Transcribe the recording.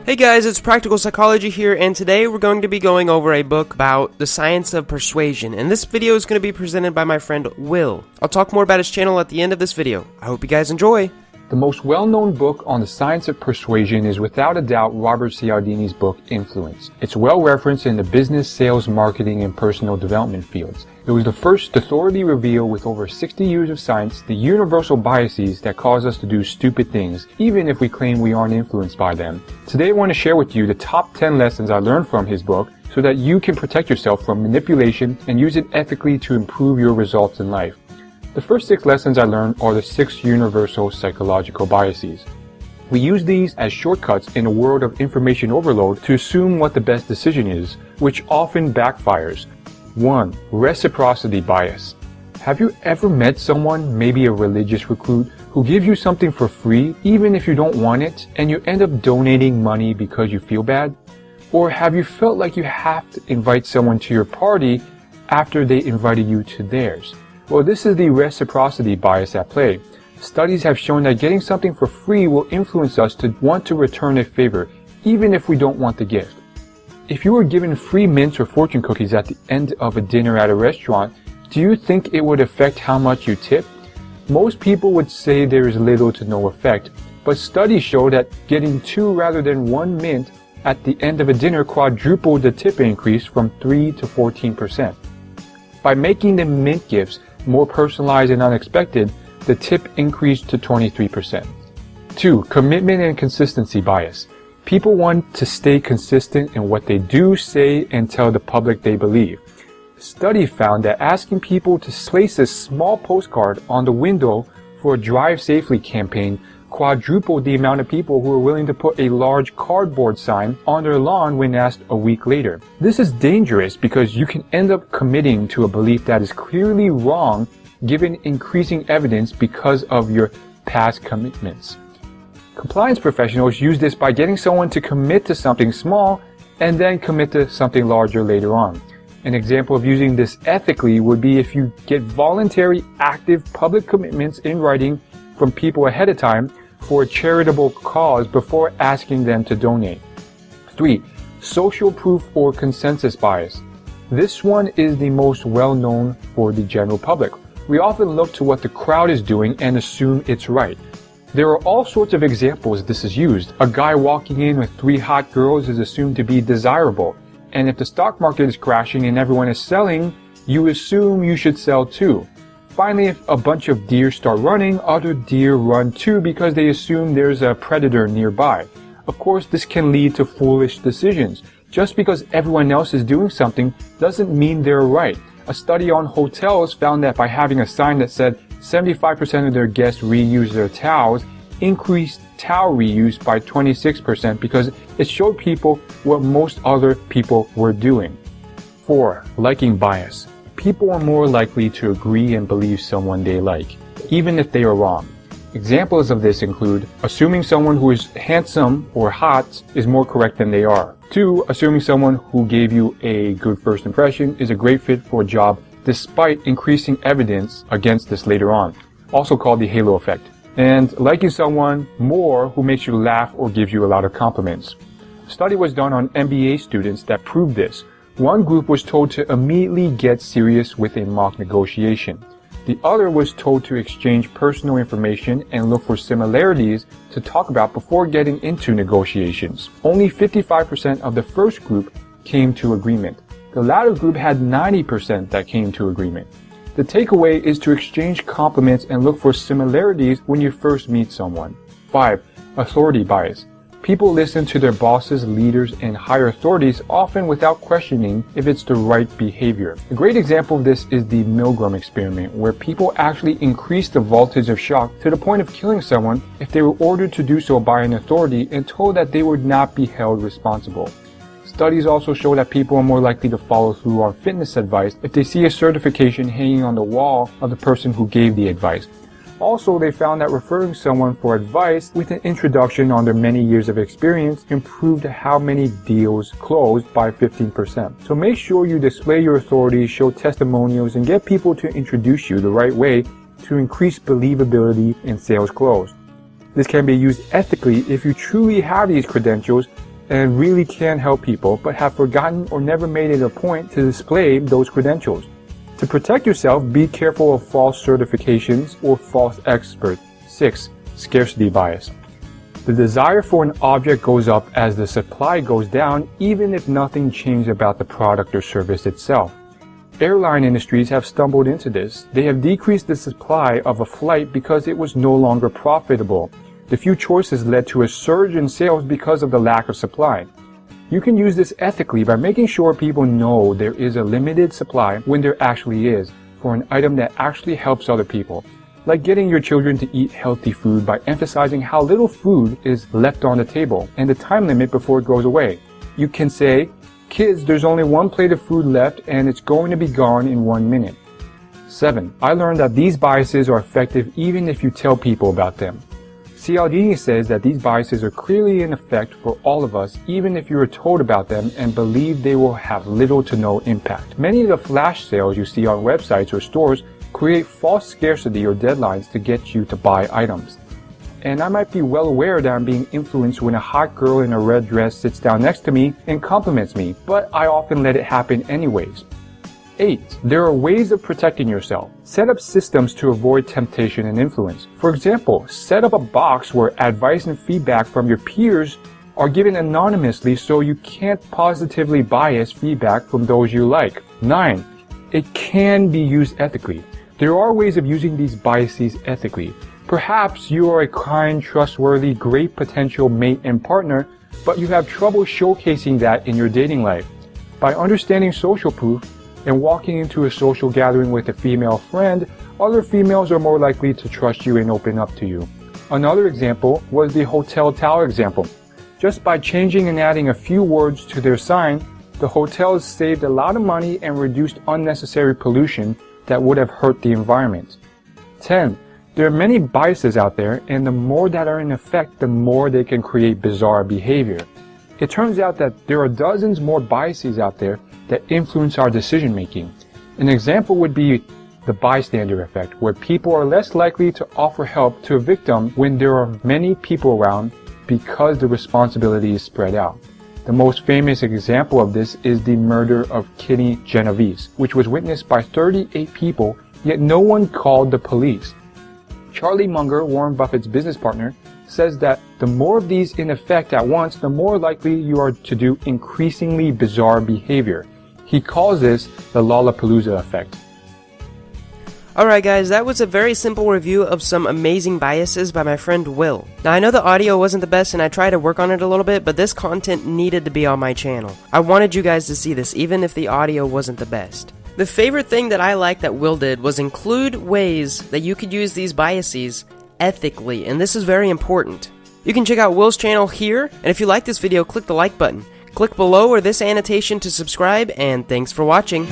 Hey guys, it's Practical Psychology here, and today we're going to be going over a book about the science of persuasion, and this video is going to be presented by my friend Will. I'll talk more about his channel at the end of this video. I hope you guys enjoy. The most well-known book on the science of persuasion is without a doubt Robert Cialdini's book, Influence. It's well referenced in the business, sales, marketing, and personal development fields. It was the first authority reveal with over 60 years of science the universal biases that cause us to do stupid things, even if we claim we aren't influenced by them. Today I want to share with you the top 10 lessons I learned from his book so that you can protect yourself from manipulation and use it ethically to improve your results in life. The first 6 lessons I learned are the 6 universal psychological biases. We use these as shortcuts in a world of information overload to assume what the best decision is, which often backfires. 1. Reciprocity bias. Have you ever met someone, maybe a religious recruit, who gives you something for free even if you don't want it, and you end up donating money because you feel bad? Or have you felt like you have to invite someone to your party after they invited you to theirs? Well, this is the reciprocity bias at play. Studies have shown that getting something for free will influence us to want to return a favor, even if we don't want the gift. If you were given free mints or fortune cookies at the end of a dinner at a restaurant, do you think it would affect how much you tip? Most people would say there is little to no effect, but studies show that getting 2 rather than 1 mint at the end of a dinner quadrupled the tip increase from 3 to 14%. By making the mint gifts more personalized and unexpected, the tip increased to 23%. 2. Commitment and consistency bias. People want to stay consistent in what they do, say, and tell the public they believe. A study found that asking people to place a small postcard on the window for a Drive Safely campaign quadrupled the amount of people who were willing to put a large cardboard sign on their lawn when asked a week later. This is dangerous because you can end up committing to a belief that is clearly wrong given increasing evidence because of your past commitments. Compliance professionals use this by getting someone to commit to something small and then commit to something larger later on. An example of using this ethically would be if you get voluntary, active public commitments in writing from people ahead of time for a charitable cause before asking them to donate. 3. Social proof or consensus bias. This one is the most well known for the general public. We often look to what the crowd is doing and assume it's right. There are all sorts of examples this is used. A guy walking in with 3 hot girls is assumed to be desirable. And if the stock market is crashing and everyone is selling, you assume you should sell too. Finally, if a bunch of deer start running, other deer run too because they assume there's a predator nearby. Of course, this can lead to foolish decisions. Just because everyone else is doing something doesn't mean they're right. A study on hotels found that by having a sign that said 75% of their guests reuse their towels, increased towel reuse by 26% because it showed people what most other people were doing. 4. Liking bias. People are more likely to agree and believe someone they like, even if they are wrong. Examples of this include assuming someone who is handsome or hot is more correct than they are. 2. Assuming someone who gave you a good first impression is a great fit for a job despite increasing evidence against this later on, also called the halo effect. And liking someone more who makes you laugh or gives you a lot of compliments. A study was done on MBA students that proved this. One group was told to immediately get serious with a mock negotiation. The other was told to exchange personal information and look for similarities to talk about before getting into negotiations. Only 55% of the first group came to agreement. The latter group had 90% that came to agreement. The takeaway is to exchange compliments and look for similarities when you first meet someone. 5. Authority bias. People listen to their bosses, leaders, and higher authorities often without questioning if it's the right behavior. A great example of this is the Milgram experiment, where people actually increased the voltage of shock to the point of killing someone if they were ordered to do so by an authority and told that they would not be held responsible. Studies also show that people are more likely to follow through on fitness advice if they see a certification hanging on the wall of the person who gave the advice. Also, they found that referring someone for advice with an introduction on their many years of experience improved how many deals closed by 15%. So make sure you display your authority, show testimonials, and get people to introduce you the right way to increase believability in sales closed. This can be used ethically if you truly have these credentials and really can help people, but have forgotten or never made it a point to display those credentials. To protect yourself, be careful of false certifications or false experts. 6. Scarcity bias. The desire for an object goes up as the supply goes down, even if nothing changed about the product or service itself. Airline industries have stumbled into this. They have decreased the supply of a flight because it was no longer profitable. The few choices led to a surge in sales because of the lack of supply. You can use this ethically by making sure people know there is a limited supply when there actually is, for an item that actually helps other people. Like getting your children to eat healthy food by emphasizing how little food is left on the table and the time limit before it goes away. You can say, "Kids, there's only one plate of food left and it's going to be gone in 1 minute." 7. I learned that these biases are effective even if you tell people about them. Cialdini says that these biases are clearly in effect for all of us, even if you are told about them and believe they will have little to no impact. Many of the flash sales you see on websites or stores create false scarcity or deadlines to get you to buy items. And I might be well aware that I'm being influenced when a hot girl in a red dress sits down next to me and compliments me, but I often let it happen anyways. 8. There are ways of protecting yourself. Set up systems to avoid temptation and influence. For example, set up a box where advice and feedback from your peers are given anonymously so you can't positively bias feedback from those you like. 9. It can be used ethically. There are ways of using these biases ethically. Perhaps you are a kind, trustworthy, great potential mate and partner, but you have trouble showcasing that in your dating life. By understanding social proof, and walking into a social gathering with a female friend, other females are more likely to trust you and open up to you. Another example was the hotel tower example. Just by changing and adding a few words to their sign, the hotels saved a lot of money and reduced unnecessary pollution that would have hurt the environment. 10. There are many biases out there, and the more that are in effect, the more they can create bizarre behavior. It turns out that there are dozens more biases out there that influence our decision making. An example would be the bystander effect, where people are less likely to offer help to a victim when there are many people around because the responsibility is spread out. The most famous example of this is the murder of Kitty Genovese, which was witnessed by 38 people, yet no one called the police. Charlie Munger, Warren Buffett's business partner, says that the more of these in effect at once, the more likely you are to do increasingly bizarre behavior. He calls this the Lollapalooza effect. Alright guys, that was a very simple review of some amazing biases by my friend Will. Now I know the audio wasn't the best and I tried to work on it a little bit, but this content needed to be on my channel. I wanted you guys to see this even if the audio wasn't the best. The favorite thing that I liked that Will did was include ways that you could use these biases ethically, and this is very important. You can check out Will's channel here, and if you like this video, click the like button. Click below or this annotation to subscribe, and thanks for watching.